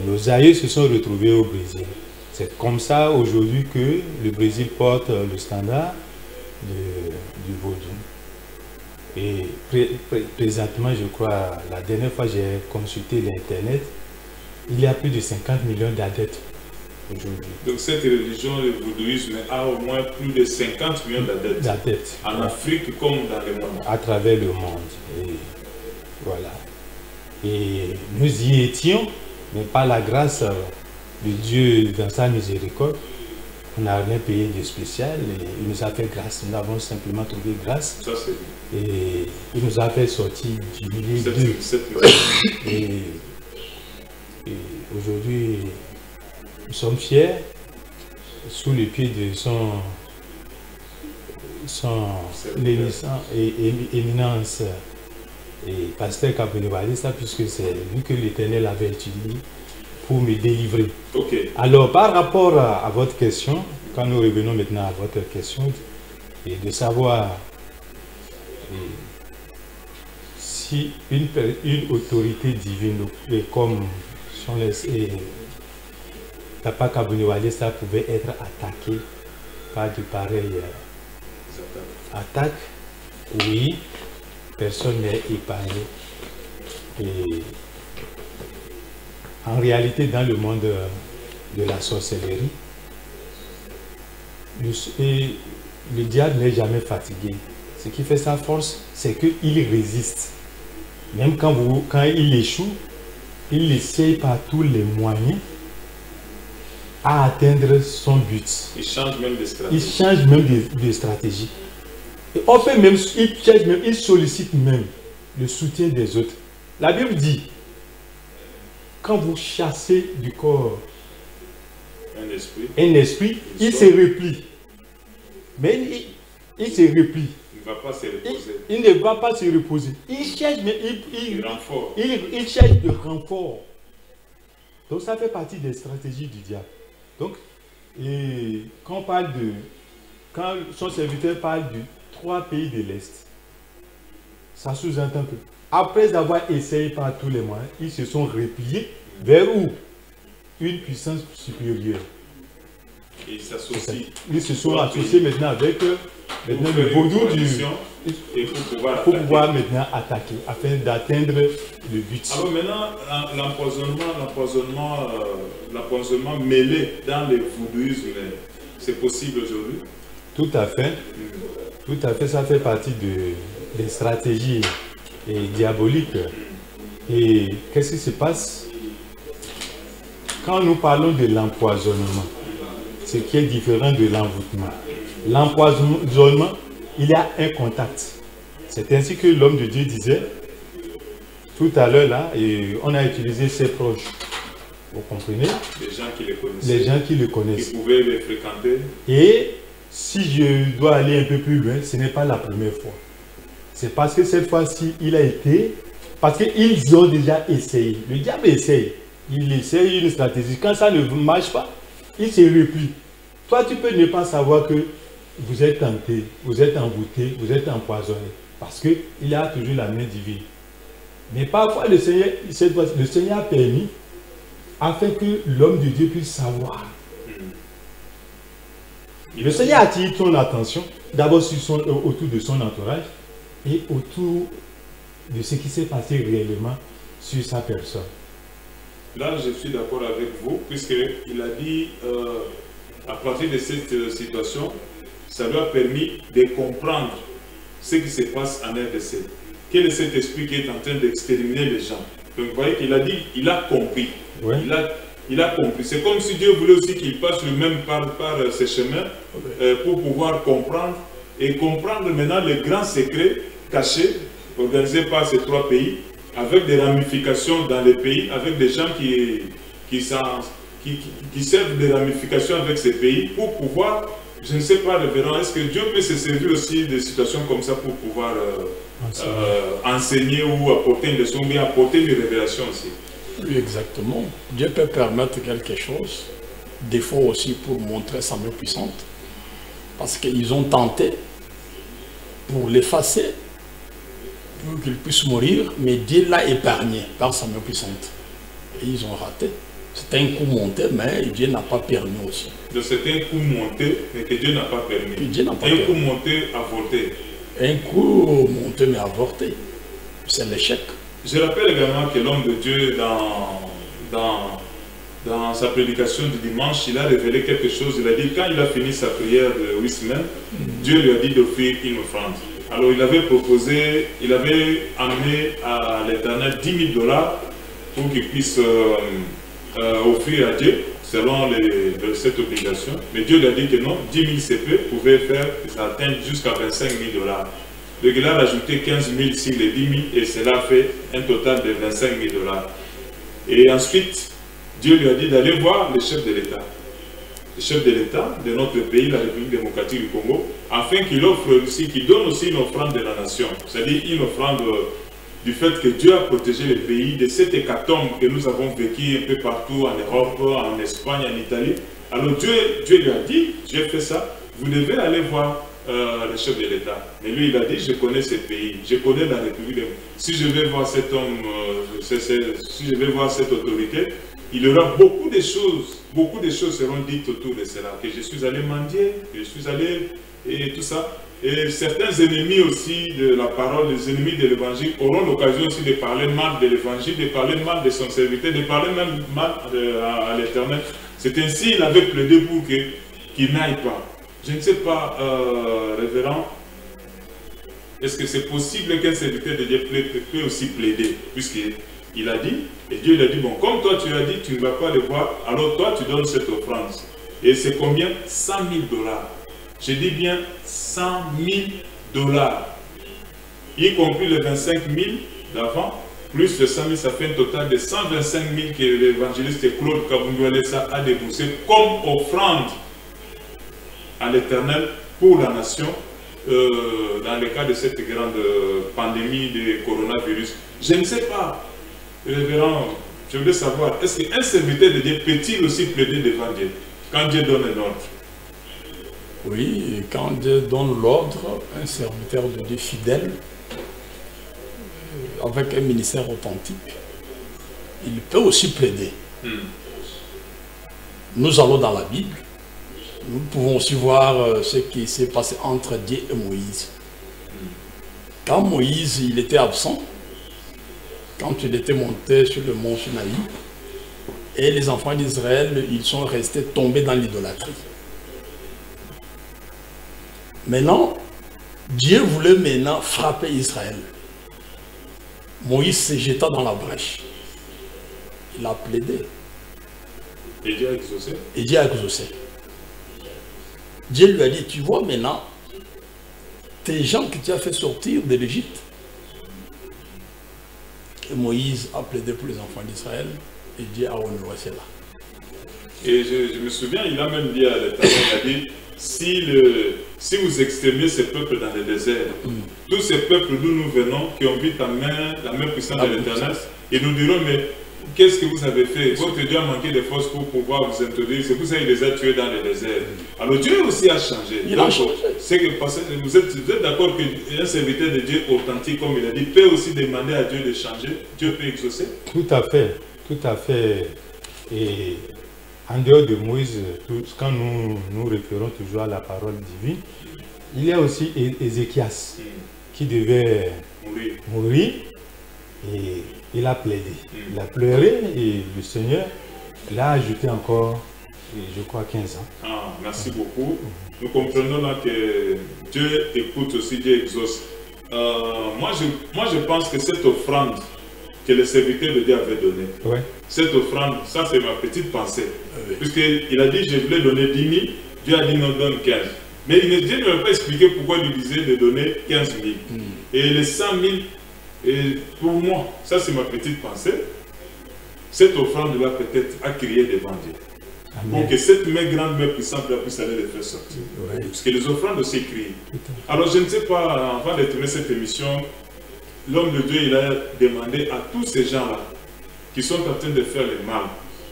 nos aïeux se sont retrouvés au Brésil. C'est comme ça aujourd'hui que le Brésil porte le standard du vaudou. Et présentement, je crois, la dernière fois que j'ai consulté l'Internet, il y a plus de 50 millions d'adeptes aujourd'hui. Donc cette religion, le vaudouisme, a au moins plus de 50 millions d'adeptes. En Afrique comme dans le monde. À travers le monde. Et voilà. Et nous y étions, mais par la grâce de Dieu dans sa miséricorde, on n'a rien payé de spécial, et il nous a fait grâce, nous avons simplement trouvé grâce. Ça, et il nous a fait sortir du milieu d'eux. Et aujourd'hui, nous sommes fiers, sous le pied de son éminence et pasteur Kabundou Alessa, puisque c'est lui que l'Éternel avait utilisé pour me délivrer. Alors, par rapport à votre question, quand nous revenons maintenant à votre question, et de savoir si une autorité divine, comme son Papa Kabundou Alessa, pouvait être attaqué par de pareilles attaques, oui, personne n'est épargné. Et en réalité, dans le monde de la sorcellerie, le diable n'est jamais fatigué. Ce qui fait sa force, c'est qu'il résiste. Même quand il échoue, il essaye par tous les moyens à atteindre son but. Il change même de stratégie. Il change même de stratégie. Et on peut même, il sollicite même le soutien des autres. La Bible dit, quand vous chassez du corps un esprit, il se replie. Mais il se replie. Il ne va pas se reposer. Il ne va pas se reposer. Il cherche, mais il cherche de renfort. Donc ça fait partie des stratégies du diable. Donc, quand son serviteur parle de 3 pays de l'Est, ça sous-entend que après avoir essayé par tous les moyens, ils se sont repliés vers où? Une puissance supérieure. Et ils se sont associés maintenant avec le vaudou pour pouvoir maintenant attaquer, afin d'atteindre le but. Alors maintenant, l'empoisonnement mêlé dans le vaudouisme, c'est possible aujourd'hui? Tout à fait. Tout à fait, ça fait partie des stratégies diaboliques. Et qu'est-ce qui se passe? Quand nous parlons de l'empoisonnement, ce qui est différent de l'envoûtement. L'empoisonnement, il y a un contact. C'est ainsi que l'homme de Dieu disait tout à l'heure là, et on a utilisé ses proches. Vous comprenez? Les gens qui le connaissaient. Les gens qui le connaissent. Qui pouvaient les fréquenter. Et si je dois aller un peu plus loin, ce n'est pas la première fois. C'est parce que cette fois-ci, il a été... Parce qu'ils ont déjà essayé. Le diable essaye. Il essaye une stratégie. Quand ça ne marche pas, il se replie. Toi, tu peux ne pas savoir que vous êtes tenté, vous êtes envoûté, vous êtes empoisonné. Parce qu'il a toujours la main divine. Mais parfois, le Seigneur a permis afin que l'homme de Dieu puisse savoir. Le Seigneur attire ton attention d'abord autour de son entourage et autour de ce qui s'est passé réellement sur sa personne. Là, je suis d'accord avec vous, puisqu'il a dit, à partir de cette situation, ça lui a permis de comprendre ce qui se passe en RDC. Quel est cet esprit qui est en train d'exterminer les gens? Donc vous voyez qu'il a dit, il a compris. Ouais. Il a compris. C'est comme si Dieu voulait aussi qu'il passe lui-même par ces chemins pour pouvoir comprendre et comprendre maintenant les grands secrets cachés, organisés par ces 3 pays, avec des ramifications dans les pays, avec des gens qui servent des ramifications avec ces pays pour pouvoir, je ne sais pas, révérend, est-ce que Dieu peut se servir aussi de situations comme ça pour pouvoir enseigner ou apporter une leçon, mais apporter une révélation aussi? Oui, exactement. Dieu peut permettre quelque chose, des fois aussi pour montrer sa main puissante. Parce qu'ils ont tenté pour l'effacer, pour qu'il puisse mourir, mais Dieu l'a épargné par sa main puissante. Et ils ont raté. C'était un coup monté, mais Dieu n'a pas permis aussi. Donc c'était un coup monté, mais que Dieu n'a pas permis. Dieu n'a pas un coup monté, avorté. Un coup monté, mais avorté. C'est l'échec. Je rappelle également que l'homme de Dieu, dans sa prédication du dimanche, il a révélé quelque chose. Il a dit, quand il a fini sa prière de 8 semaines, Dieu lui a dit d'offrir une offrande. Alors il avait proposé, il avait amené à l'Éternel 10 000 $ pour qu'il puisse offrir à Dieu, selon cette obligation. Mais Dieu lui a dit que non, 10 000 CP pouvaient faire atteindre jusqu'à 25 000 $. Donc il a rajouté 15 000 sur les 10 000 et cela fait un total de 25 000 $. Et ensuite, Dieu lui a dit d'aller voir le chef de l'État. Le chef de l'État de notre pays, la République démocratique du Congo, afin qu'il offre aussi, qu'il donne aussi une offrande de la nation. C'est-à-dire une offrande du fait que Dieu a protégé le pays de cette hécatombe que nous avons vécu un peu partout en Europe, en Espagne, en Italie. Alors Dieu lui a dit, j'ai fait ça, vous devez aller voir le chef de l'État. Mais lui, il a dit, je connais ce pays, je connais la République. Si je vais voir cet homme, si je vais voir cette autorité, il y aura beaucoup de choses seront dites autour de cela. Que je suis allé mendier, que je suis allé et tout ça. Et certains ennemis aussi de la parole, les ennemis de l'évangile, auront l'occasion aussi de parler mal de l'évangile, de parler mal de son serviteur, de parler même mal à l'Éternel. C'est ainsi qu'il avait plaidé pour qu'il n'aille pas. Je ne sais pas, révérend, est-ce que c'est possible qu'un serviteur de Dieu peut aussi plaider, puisqu'il a dit, et Dieu lui a dit, bon, comme toi tu as dit, tu ne vas pas le voir, alors toi tu donnes cette offrande. Et c'est combien? 100 000 $. Je dis bien 100 000 $, y compris les 25 000 d'avant, plus les 100 000, ça fait un total de 125 000 que l'évangéliste Claude Kabungualesa a déboursé comme offrande à l'Éternel pour la nation dans le cas de cette grande pandémie de coronavirus. Je ne sais pas, révérend, je voulais savoir, est-ce qu'un serviteur de Dieu peut-il aussi plaider devant Dieu quand Dieu donne un ordre? Oui, quand Dieu donne l'ordre, un serviteur de Dieu fidèle, avec un ministère authentique, il peut aussi plaider. Nous allons dans la Bible, nous pouvons aussi voir ce qui s'est passé entre Dieu et Moïse. Quand Moïse il était absent, quand il était monté sur le mont Sinaï, et les enfants d'Israël, ils sont restés tombés dans l'idolâtrie. Maintenant, Dieu voulait maintenant frapper Israël. Moïse se jeta dans la brèche. Il a plaidé. Et Dieu a exaucé. Et Dieu a exaucé. Dieu lui a dit, tu vois maintenant, tes gens que tu as fait sortir de l'Égypte. Et Moïse a plaidé pour les enfants d'Israël. Et Dieu a honoré cela. Et je me souviens, il a même dit à l'Éternel, il a dit, si vous exterminez ces peuples dans le désert, tous ces peuples d'où nous venons, qui ont vu la main puissante de l'Éternel, et nous dirons, mais qu'est-ce que vous avez fait? Votre Dieu a manqué de force pour pouvoir vous introduire, c'est pour ça qu'il les a tués dans le désert. Alors Dieu aussi a changé. Il a changé. C'est que vous êtes d'accord qu'un serviteur de Dieu authentique, comme il a dit, peut aussi demander à Dieu de changer? Dieu peut exaucer? Tout à fait, tout à fait. Et en dehors de Moïse, quand nous référons toujours à la parole divine, il y a aussi Ézéchias qui devait mourir et il a plaidé. Il a pleuré et le Seigneur l'a ajouté encore, je crois, 15 ans. Ah, merci beaucoup. Nous comprenons là que Dieu écoute aussi, Dieu exauce. Moi, je pense que cette offrande que les serviteurs de Dieu avaient donnée, cette offrande, ça c'est ma petite pensée. Puisqu'il a dit, je voulais donner 10 000, Dieu a dit non, donne 15. Mais Dieu ne m'a pas expliqué pourquoi il lui disait de donner 15 000. Et les 100 000, et pour moi, ça c'est ma petite pensée, cette offrande-là peut-être a crié devant Dieu. Pour que cette main grande, main puissante puisse aller les faire sortir. Parce que les offrandes aussi crient. Alors je ne sais pas, avant de tourner cette émission, l'homme de Dieu, il a demandé à tous ces gens-là qui sont en train de faire le mal,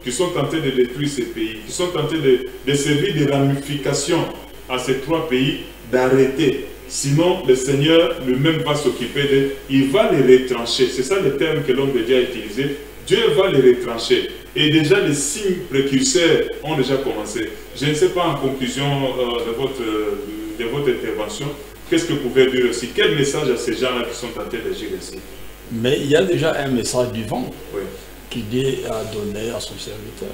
qui sont en train de détruire ces pays, qui sont en train de servir des ramifications à ces 3 pays, d'arrêter. Sinon, le Seigneur lui-même va s'occuper d'eux. Il va les retrancher. C'est ça le terme que l'homme de Dieu a utilisé. Dieu va les retrancher. Et déjà, les signes précurseurs ont déjà commencé. Je ne sais pas, en conclusion de votre intervention, qu'est-ce que vous pouvez dire aussi? Quel message à ces gens-là qui sont en train d'agir ici? Mais il y a déjà un message du vent qui Dieu a donné à son serviteur,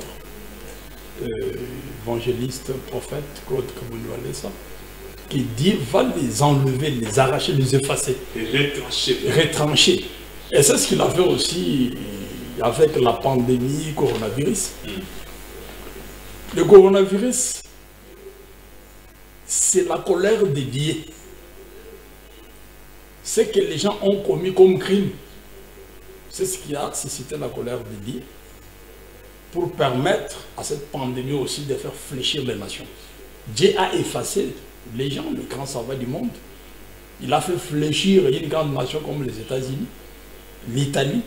évangéliste, prophète, Claude Kaboundou Alessa, qui dit va les enlever, les arracher, les effacer. Et retrancher. Et c'est ce qu'il a fait aussi avec la pandémie coronavirus. Le coronavirus, c'est la colère de Dieu. Ce que les gens ont commis comme crime, c'est ce qui a suscité la colère de Dieu pour permettre à cette pandémie aussi de faire fléchir les nations. Dieu a effacé les gens, le grand savant du monde. Il a fait fléchir une grande nation comme les États-Unis, l'Italie.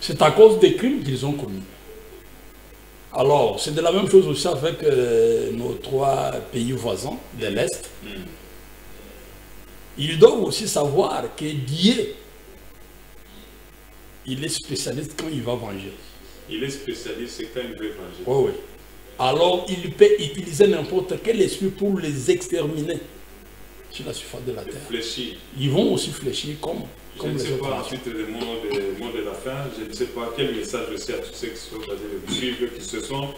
C'est à cause des crimes qu'ils ont commis. Alors, c'est de la même chose aussi avec nos 3 pays voisins de l'Est. Ils doivent aussi savoir que Dieu, il est spécialiste quand il va venger. Il est spécialiste quand il veut venger. Oui. Alors, il peut utiliser n'importe quel esprit pour les exterminer sur la surface de la terre. Fléchir. Ils vont aussi fléchir comme je ne les sais autres pas, en nations. titre de mot de la fin, je ne sais pas quel message aussi à tous ceux qui sont basés de vous suivre, qui se sont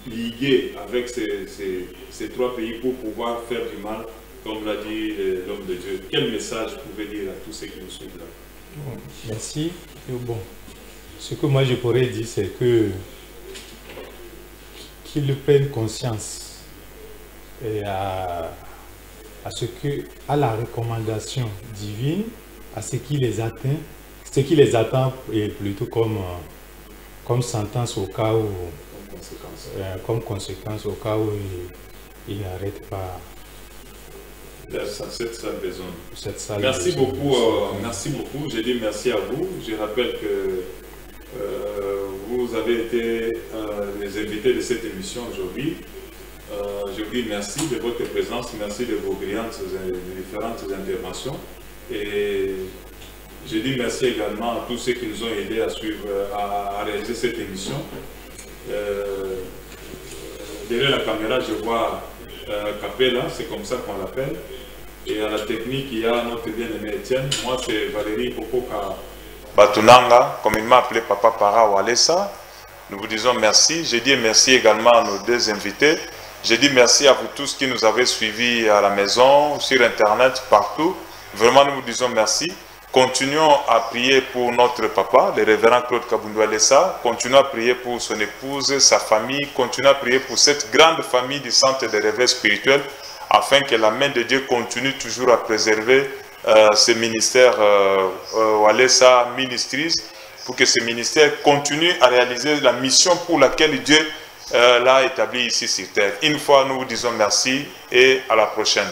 ligués avec ces 3 pays pour pouvoir faire du mal, comme l'a dit l'homme de Dieu. Quel message vous pouvez dire à tous ceux qui nous suivent là? Bon, merci. Bon, ce que moi je pourrais dire, c'est que qu'ils prennent conscience et à la recommandation divine, à ce qui les attend et plutôt comme sentence au cas où, comme conséquence au cas où ils n'arrêtent pas cette sale besoin. Merci beaucoup. Merci beaucoup. Je dis merci à vous. Je rappelle que vous avez été les invités de cette émission aujourd'hui. Je vous dis merci de votre présence, merci de vos brillantes différentes interventions. Et je dis merci également à tous ceux qui nous ont aidés à suivre, à réaliser cette émission. Derrière la caméra, je vois Capella, c'est comme ça qu'on l'appelle. Et à la technique, il y a notre bien-aimé Étienne. Moi, c'est Valérie Popoka Batunanga, comme il m'a appelé Papa Para Walesa. Nous vous disons merci. Je dis merci également à nos 2 invités. Je dis merci à vous tous qui nous avez suivis à la maison, sur Internet, partout. Vraiment, nous vous disons merci. Continuons à prier pour notre papa, le révérend Claude Kaboundou Alessa. Continuons à prier pour son épouse, sa famille. Continuons à prier pour cette grande famille du centre de réveil spirituel, afin que la main de Dieu continue toujours à préserver ce ministère Alessa Ministries, pour que ce ministère continue à réaliser la mission pour laquelle Dieu l'a établi ici sur terre. Une fois, nous vous disons merci et à la prochaine.